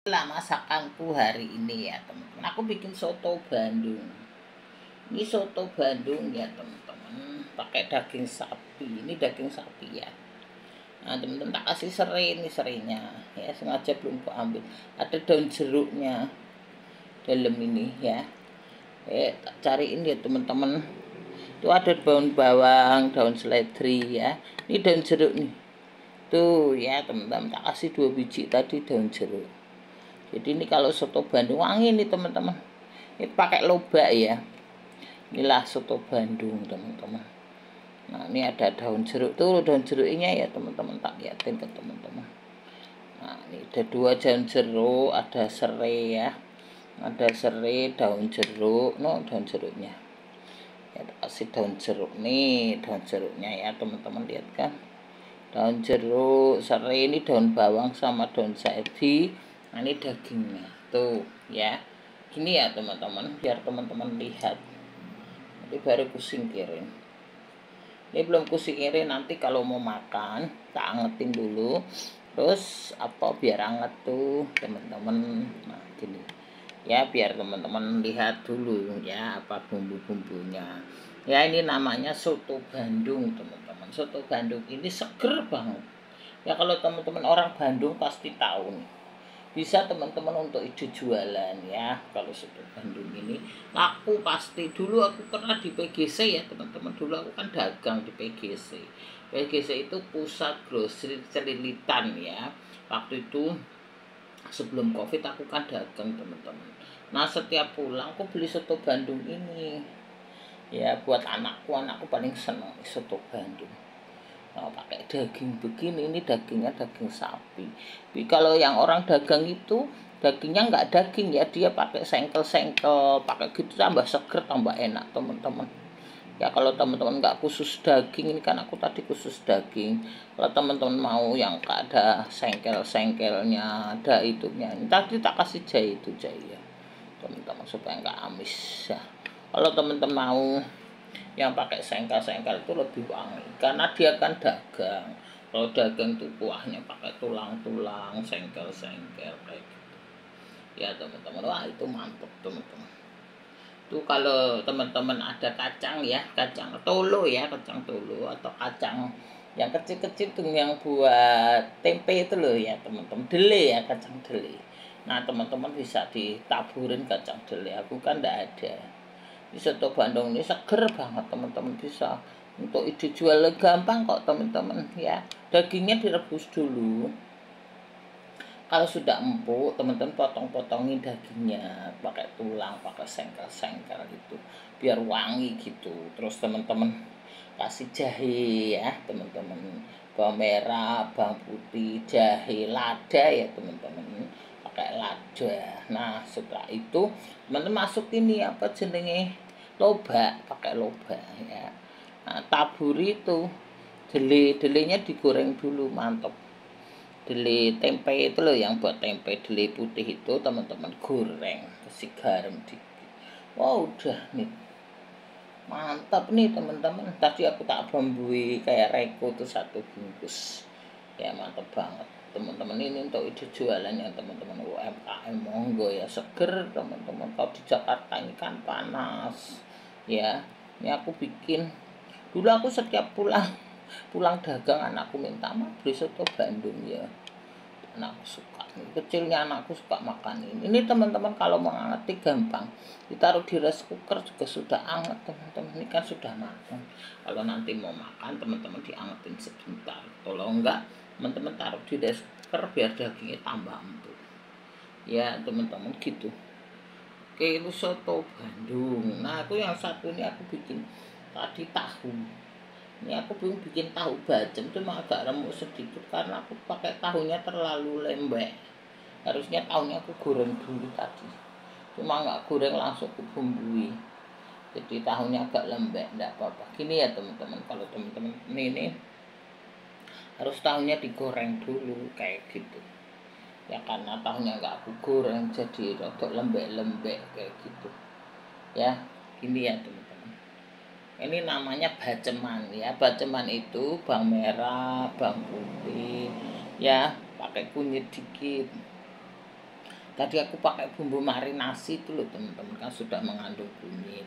Lah masakanku hari ini ya teman-teman, aku bikin soto Bandung. Ini soto Bandung ya teman-teman, pakai daging sapi. Ini daging sapi ya. Nah teman-teman, tak kasih serai, ini serainya ya, sengaja belum aku ambil. Ada daun jeruknya dalam ini ya. Tak cariin ya teman-teman. Itu ada daun bawang, daun seledri ya. Ini daun jeruk nih. Tuh ya teman-teman, tak kasih 2 biji tadi daun jeruk. Jadi ini kalau soto Bandung wangi nih teman-teman. Ini pakai lobak ya. Inilah soto Bandung teman-teman. Nah ini ada daun jeruk tuh, daun jeruknya ya teman-teman, tak liatin ke teman-teman. Nah ini ada 2 daun jeruk, ada serai ya. Ada serai, daun jeruk, daun jeruknya. Ya kasih daun jeruk nih, daun jeruknya ya teman-teman, lihat kan. Daun jeruk, serai, ini daun bawang sama daun seledri. Nah ini dagingnya tuh ya, gini ya teman-teman, biar teman-teman lihat. Nanti baru kusingkirin. Ini belum kusingkirin, nanti kalau mau makan tak angetin dulu, terus biar anget tuh teman-teman. Nah gini ya, biar teman-teman lihat dulu ya apa bumbu-bumbunya ya. Ini namanya soto Bandung teman-teman. Soto Bandung ini seger banget ya, kalau teman-teman orang Bandung pasti tahu nih. Bisa teman-teman untuk ide jualan ya. Kalau soto Bandung ini laku pasti. Dulu aku pernah di PGC ya teman-teman. Dulu aku kan dagang di PGC. PGC itu pusat grosir celilitan ya. Waktu itu sebelum Covid aku kan dagang teman-teman. Nah setiap pulang aku beli soto Bandung ini ya, buat anakku paling seneng soto Bandung. Nah, pakai daging begini, ini dagingnya daging sapi. Tapi kalau yang orang dagang itu dagingnya nggak daging ya, dia pakai sengkel-sengkel, pakai gitu, tambah seger, tambah enak teman-teman. Ya kalau teman-teman nggak khusus daging, ini kan aku tadi khusus daging. Kalau teman-teman mau yang nggak ada sengkel-sengkelnya, ada itunya, ini tadi tak kasih jahe itu jahe ya teman-teman, supaya nggak amis ya. Kalau teman-teman mau yang pakai sengkel-sengkel itu lebih wangi karena dia kan dagang. Kalau dagang tuh kuahnya pakai tulang-tulang, sengkel-sengkel kayak gitu ya teman-teman. Wah itu mantap teman-teman. Tuh kalau teman-teman ada kacang ya, kacang tolo ya, kacang tolo atau kacang yang kecil-kecil tuh yang buat tempe itu loh ya teman-teman, dele ya, kacang dele. Nah teman-teman bisa ditaburin kacang dele, aku kan enggak ada. Di soto Bandung ini seger banget teman-teman, bisa untuk ide jual gampang kok teman-teman ya. Dagingnya direbus dulu. Kalau sudah empuk, teman-teman potong-potongin dagingnya pakai tulang, pakai sengkel-sengkel gitu, biar wangi gitu. Terus teman-teman kasih jahe ya teman-teman, bawang merah, bawang putih, jahe, lada ya teman-teman, pakai lada. Nah setelah itu teman-teman masuk ini apa jenenge, lobak, pakai lobak ya. Nah taburi itu delenya digoreng dulu, mantap. Dele tempe itu loh, yang buat tempe dele putih itu teman-teman, goreng kasih garam dikit. Wow udah nih mantap nih teman-teman. Tadi aku tak bumbui kayak reko tuh 1 bungkus ya, mantap banget teman-teman. Ini untuk ide jualan yang teman-teman UMKM, monggo ya, seger teman-teman. Kalau di Jakarta ini kan panas ya. Ini aku bikin dulu, aku setiap pulang dagang anakku minta, "Mah beli soto Bandung ya." Anakku suka, kecilnya anakku suka makan ini teman-teman. Kalau mau angetin gampang, ditaruh di rice cooker juga sudah anget teman-teman. Ini kan sudah matang. Kalau nanti mau makan teman-teman diangetin sebentar. Kalau enggak teman-teman taruh di rice cooker biar dagingnya tambah empuk ya teman-teman gitu. Oke, itu soto Bandung. Nah aku yang satu ini aku bikin tadi tahu. Ini aku belum bikin tahu bacem, cuma agak remuk sedikit karena aku pakai tahunya terlalu lembek. Harusnya tahunya aku goreng dulu tadi, cuma nggak goreng langsung aku bumbui. Jadi tahunya agak lembek, enggak apa-apa. Gini ya teman-teman, kalau teman-teman ini harus tahunya digoreng dulu kayak gitu ya, karena tahunya nggak aku goreng jadi rodok lembek-lembek kayak gitu ya. Gini ya teman-teman, ini namanya baceman ya. Baceman itu bawang merah, bawang putih ya, pakai kunyit dikit, Tadi aku pakai bumbu marinasi itu loh teman-teman, kan sudah mengandung kunyit.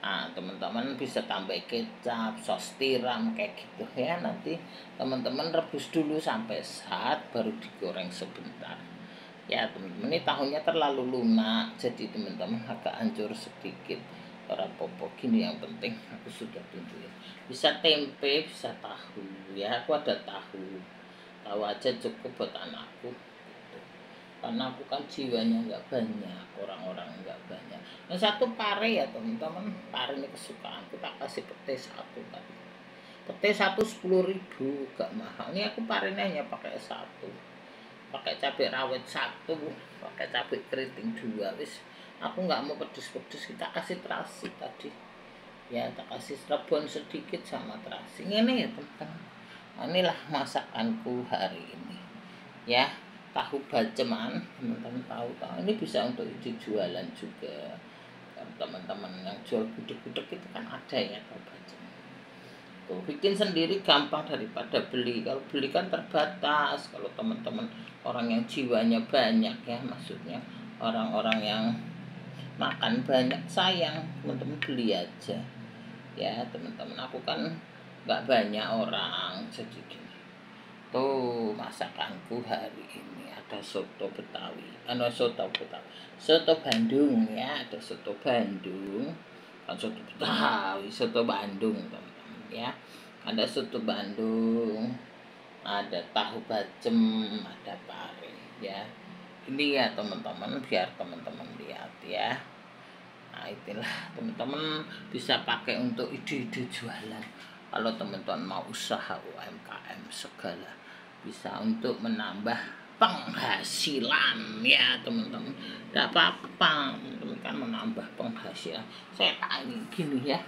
Nah, teman-teman bisa tambah kecap, sos tiram kayak gitu ya. Nanti teman-teman rebus dulu sampai saat baru digoreng sebentar. Ya teman-teman, ini tahunya terlalu lunak, jadi teman-teman agak hancur sedikit. Orang popo gini, yang penting aku sudah tunjukin. Bisa tempe, bisa tahu ya. Aku ada tahu aja cukup buat anakku. Karena aku kan jiwanya nggak banyak, orang-orang nggak banyak. Yang satu pare ya teman-teman, pare ini kesukaanku, tak kasih pete satu tadi. Pete satu 10.000, gak mahal. Ini aku parenya hanya pakai satu, pakai cabai rawit satu, pakai cabai keriting dua. Wis, aku nggak mau pedes-pedes, kita kasih terasi tadi. Ya, tak kasih rebon sedikit sama terasi. Ini ya teman-teman. Nah, inilah masakanku hari ini. Ya. Tahu baceman, teman-teman tahu ini bisa untuk dijualan juga. Teman-teman yang jual gudeg-gudeg itu kan ada ya tahu baceman. Tuh, bikin sendiri gampang daripada beli. Kalau beli kan terbatas. Kalau teman-teman orang yang jiwanya banyak ya, maksudnya orang-orang yang makan banyak, sayang teman-teman beli aja. Ya teman-teman, aku kan nggak banyak orang, jadi gini. Tuh masakanku hari ini, ada soto Betawi, soto Bandung ya, ada soto Bandung, kan soto Betawi, soto Bandung teman-teman ya. Ada soto Bandung, ada tahu bacem, ada pare ya. Ini ya teman-teman, biar teman-teman lihat ya. Nah itulah teman-teman, bisa pakai untuk ide-ide jualan. Kalau teman-teman mau usaha UMKM segala, bisa untuk menambah penghasilan ya teman-teman. Tidak apa-apa, teman-teman kan menambah penghasilan. Saya tak ini gini ya,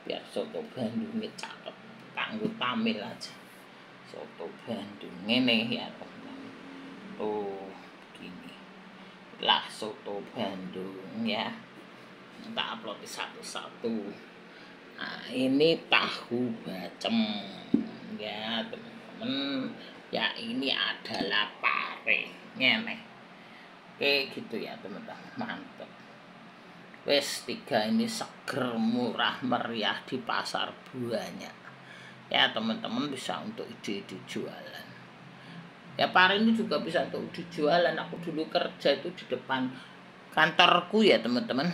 biar soto Bandungnya cakep, kanggo tamil aja. Soto Bandung ini ya teman-teman. Tuh gini lah soto Bandung ya. Tak upload satu-satu. Nah, ini tahu bacem ya teman-teman. Ya ini adalah pare ngene. Oke gitu ya teman-teman, mantap. Wes 3 ini seger, murah meriah, di pasar banyak. Ya teman-teman, bisa untuk ide-ide jualan. Ya pare ini juga bisa untuk dijualan. Aku dulu kerja itu di depan kantorku ya teman-teman.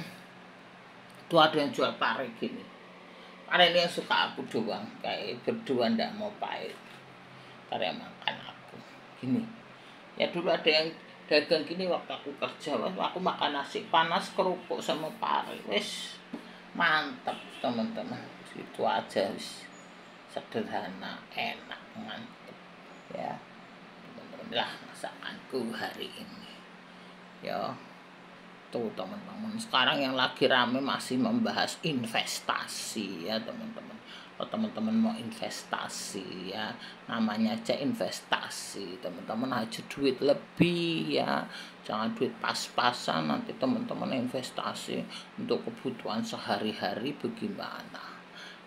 Itu ada yang jual pare gini. Pare ini yang suka aku doang, kayak berdua ndak mau pahit. Karya makan aku gini. Ya dulu ada yang dagang gini waktu aku kerja, aku makan nasi panas kerupuk sama pare. Wes mantap teman-teman. Itu aja wis. Sederhana, enak, mantap. Ya. Teman-teman lah masakanku hari ini. Ya. Tuh teman-teman, sekarang yang lagi rame masih membahas investasi ya teman-teman. Kalau teman-teman mau investasi ya, namanya aja investasi teman-teman, aja duit lebih ya, jangan duit pas-pasan. Nanti teman-teman investasi untuk kebutuhan sehari-hari bagaimana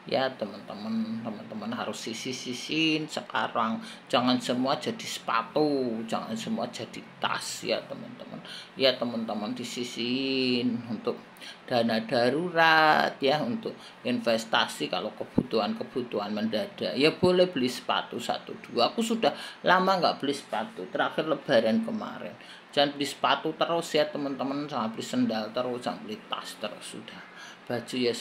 ya teman-teman harus sisi-sisin sekarang. Jangan semua jadi sepatu, jangan semua jadi tas ya teman-teman. Ya teman-teman disisihin untuk dana darurat ya, untuk investasi. Kalau kebutuhan mendadak ya boleh beli sepatu 1-2. Aku sudah lama nggak beli sepatu, terakhir lebaran kemarin. Jangan beli sepatu terus ya teman-teman, jangan beli sendal terus, jangan beli tas terus. Sudah baju ya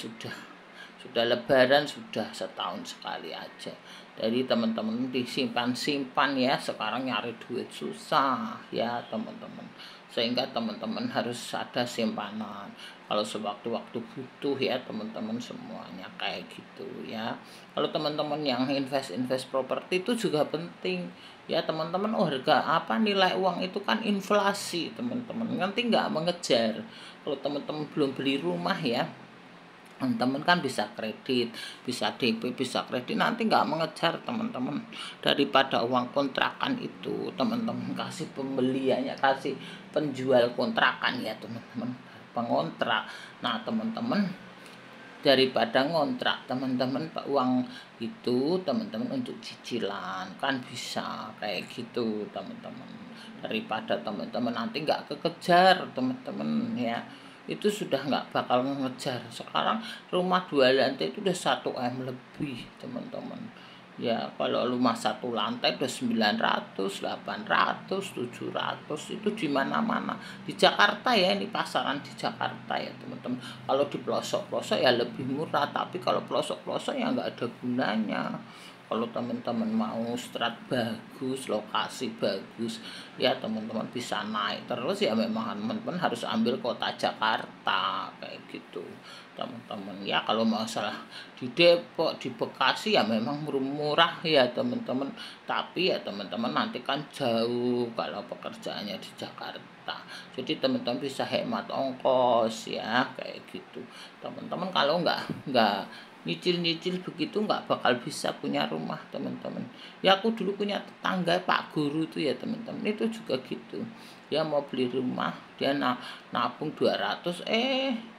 sudah lebaran, sudah setahun sekali aja. Jadi teman-teman disimpan-simpan ya, sekarang nyari duit susah ya teman-teman. Sehingga teman-teman harus ada simpanan. Kalau sewaktu-waktu butuh ya teman-teman, semuanya kayak gitu ya. Kalau teman-teman yang invest properti itu juga penting ya teman-teman. Oh harga apa, nilai uang itu kan inflasi teman-teman, nanti nggak mengejar. Kalau teman-teman belum beli rumah ya, teman-teman kan bisa kredit, bisa DP, bisa kredit, nanti nggak mengejar teman-teman. Daripada uang kontrakan itu teman-teman kasih pembeliannya, kasih penjual kontrakan ya teman-teman, pengontrak. Nah teman-teman daripada ngontrak teman-teman, uang itu teman-teman untuk cicilan kan bisa kayak gitu teman-teman, daripada teman-teman nanti nggak kekejar teman-teman ya, itu sudah nggak bakal ngejar. Sekarang rumah 2 lantai itu udah 1 M lebih teman-teman ya. Kalau rumah 1 lantai udah 900, 800, 700, itu di mana-mana di Jakarta ya, ini pasaran di Jakarta ya teman-teman. Kalau di pelosok-pelosok ya lebih murah, tapi kalau pelosok-pelosok ya nggak ada gunanya. Kalau teman-teman mau strat bagus, lokasi bagus ya teman-teman bisa naik terus ya, memang teman-teman harus ambil kota Jakarta kayak gitu teman-teman ya. Kalau masalah di Depok, di Bekasi ya memang murah ya teman-teman, tapi ya teman-teman nanti kan jauh kalau pekerjaannya di Jakarta, jadi teman-teman bisa hemat ongkos ya kayak gitu teman-teman. Kalau nggak nyicil-nyicil begitu nggak bakal bisa punya rumah teman-teman ya. Aku dulu punya tetangga Pak Guru itu ya teman-teman, itu juga gitu, dia mau beli rumah, dia nabung 200,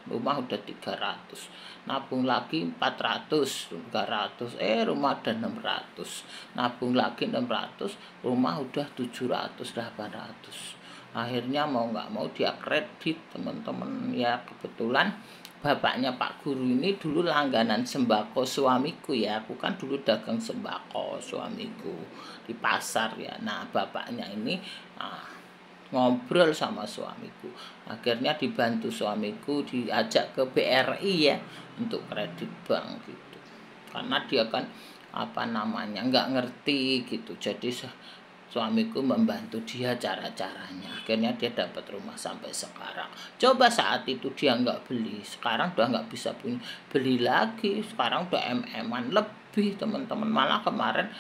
rumah udah 300, nabung lagi 400, 300, rumah udah 600, nabung lagi 600, rumah udah 700, 800. Akhirnya mau nggak mau dia kredit teman-teman ya. Kebetulan bapaknya Pak Guru ini dulu langganan sembako suamiku ya. Aku kan dulu dagang sembako suamiku di pasar ya. Nah bapaknya ini ngobrol sama suamiku, akhirnya dibantu suamiku diajak ke BRI ya untuk kredit bank gitu, karena dia kan nggak ngerti gitu. Jadi suamiku membantu dia cara-caranya, akhirnya dia dapat rumah sampai sekarang. Coba saat itu dia nggak beli, sekarang udah nggak bisa beli lagi, sekarang udah MM-an lebih teman-teman. Malah kemarin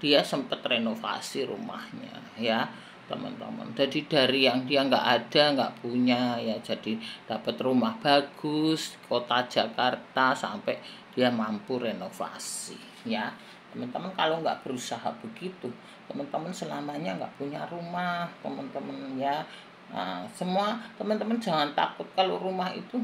dia sempat renovasi rumahnya ya teman-teman. Jadi dari yang dia nggak ada, nggak punya ya, jadi dapat rumah bagus kota Jakarta sampai dia mampu renovasi ya teman-teman. Kalau nggak berusaha begitu teman-teman selamanya nggak punya rumah teman-teman ya. Nah, semua teman-teman jangan takut, kalau rumah itu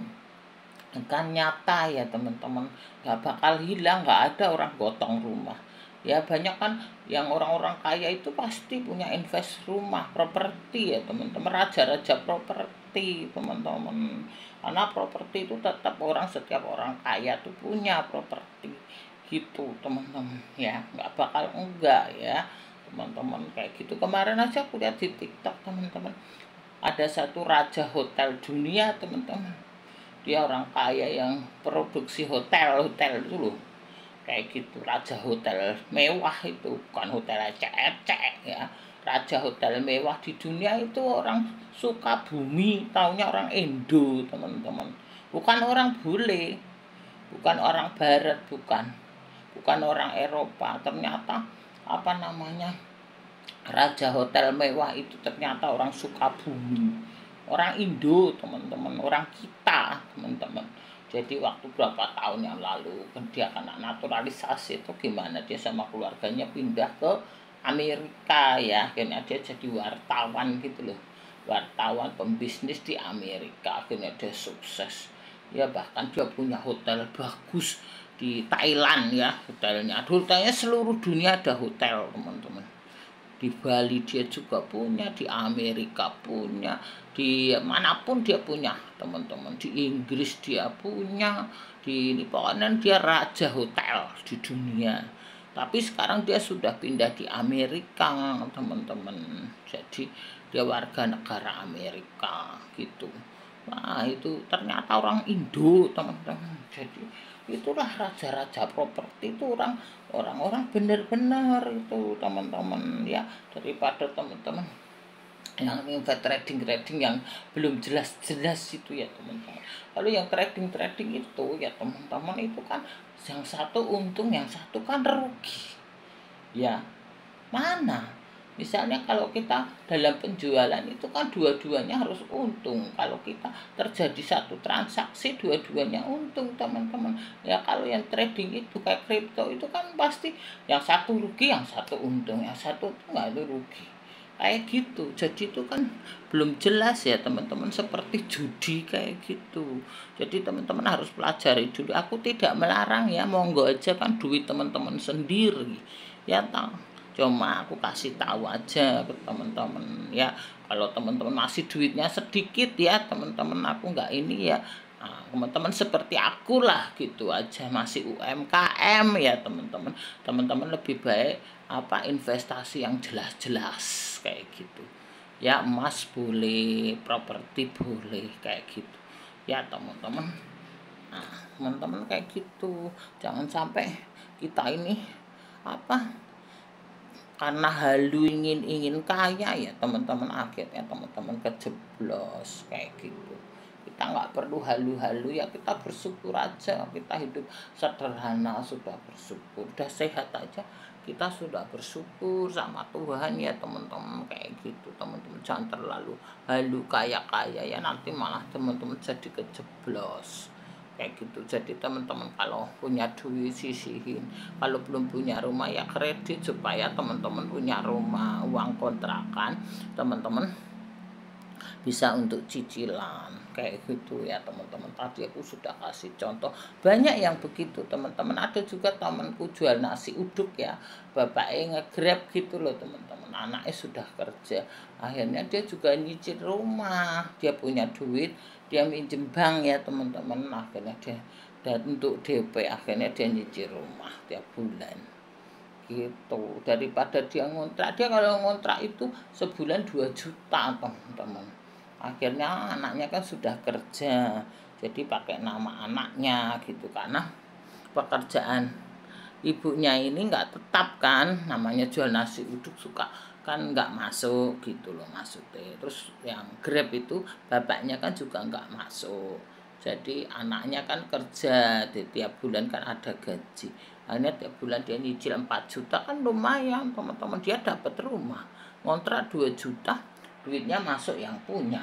kan nyata ya teman-teman, nggak bakal hilang, nggak ada orang gotong rumah ya. Banyak kan yang orang-orang kaya itu pasti punya invest rumah properti ya teman-teman, raja-raja properti teman-teman, karena properti itu tetap setiap orang kaya tuh punya properti gitu teman-teman ya, nggak bakal enggak ya teman-teman kayak gitu. Kemarin aja aku lihat di TikTok teman-teman, ada satu raja hotel dunia teman-teman, dia orang kaya yang produksi hotel itu loh kayak gitu. Raja hotel mewah itu, bukan hotel ecek-ecek ya, raja hotel mewah di dunia itu orang Sukabumi, taunya orang Indo teman-teman, bukan orang bule, bukan orang barat, bukan orang Eropa. Ternyata raja hotel mewah itu ternyata orang Sukabumi, orang Indo teman-teman, orang kita teman-teman. Jadi waktu berapa tahun yang lalu dia kena naturalisasi itu gimana, dia sama keluarganya pindah ke Amerika ya, akhirnya dia jadi wartawan gitu loh, wartawan pembisnis di Amerika, akhirnya dia sukses ya. Bahkan dia punya hotel bagus di Thailand ya, hotelnya seluruh dunia ada hotel teman-teman. Di Bali dia juga punya, di Amerika punya, di manapun dia punya teman-teman, di Inggris dia punya, ini pokoknya dia raja hotel di dunia. Tapi sekarang dia sudah pindah di Amerika teman-teman, jadi dia warga negara Amerika gitu. Nah itu ternyata orang Indo teman-teman. Jadi itulah raja-raja properti itu, orang-orang benar-benar itu teman-teman ya, daripada teman-teman yang invest trading yang belum jelas-jelas itu ya teman-teman. Lalu yang trading itu ya teman-teman, itu kan yang satu untung, yang satu kan rugi ya. Mana misalnya kalau kita dalam penjualan itu kan dua-duanya harus untung. Kalau kita terjadi satu transaksi dua-duanya untung teman-teman ya. Kalau yang trading itu kayak kripto itu kan pasti yang satu rugi, yang satu untung, yang satu itu nggak, itu rugi kayak gitu. Jadi itu kan belum jelas ya teman-teman, seperti judi kayak gitu. Jadi teman-teman harus pelajari dulu. Aku tidak melarang ya, monggo aja, kan duit teman-teman sendiri ya tau. Cuma aku kasih tahu aja ke teman-teman ya, kalau teman-teman masih duitnya sedikit ya teman-teman, aku nggak ini ya. Nah, teman-teman seperti aku lah gitu aja, masih UMKM ya teman-teman. Teman-teman lebih baik investasi yang jelas-jelas kayak gitu. Ya emas boleh, properti boleh kayak gitu. Ya teman-teman. Nah, teman-teman kayak gitu. Jangan sampai kita ini karena halu ingin kaya ya teman-teman, akhirnya teman-teman kejeblos kayak gitu. Kita nggak perlu halu-halu ya, kita bersyukur aja, kita hidup sederhana sudah bersyukur, udah sehat aja kita sudah bersyukur sama Tuhan ya teman-teman kayak gitu. Teman-teman jangan terlalu halu kaya-kaya ya, nanti malah teman-teman jadi kejeblos kayak gitu. Jadi teman-teman kalau punya duit sisihin, kalau belum punya rumah ya kredit supaya teman-teman punya rumah, uang kontrakan teman-teman bisa untuk cicilan kayak gitu ya teman-teman. Tadi aku sudah kasih contoh, banyak yang begitu teman-teman. Ada juga temanku jual nasi uduk ya, bapaknya nge-grab gitu loh teman-teman, anaknya sudah kerja, akhirnya dia juga nyicil rumah, dia punya duit, dia minjem bank ya teman-teman, akhirnya dia, dan untuk DP akhirnya dia nyicil rumah tiap bulan gitu. Daripada dia ngontrak, dia kalau ngontrak itu sebulan 2 juta teman-teman. Akhirnya anaknya kan sudah kerja, jadi pakai nama anaknya gitu, karena pekerjaan ibunya ini nggak tetap kan, namanya jual nasi uduk suka kan nggak masuk gitu loh maksudnya. Terus yang Grab itu bapaknya kan juga nggak masuk, jadi anaknya kan kerja di tiap bulan kan ada gaji, akhirnya tiap bulan dia nyicil 4 juta kan lumayan teman-teman, dia dapat rumah, ngontrak 2 juta, duitnya masuk yang punya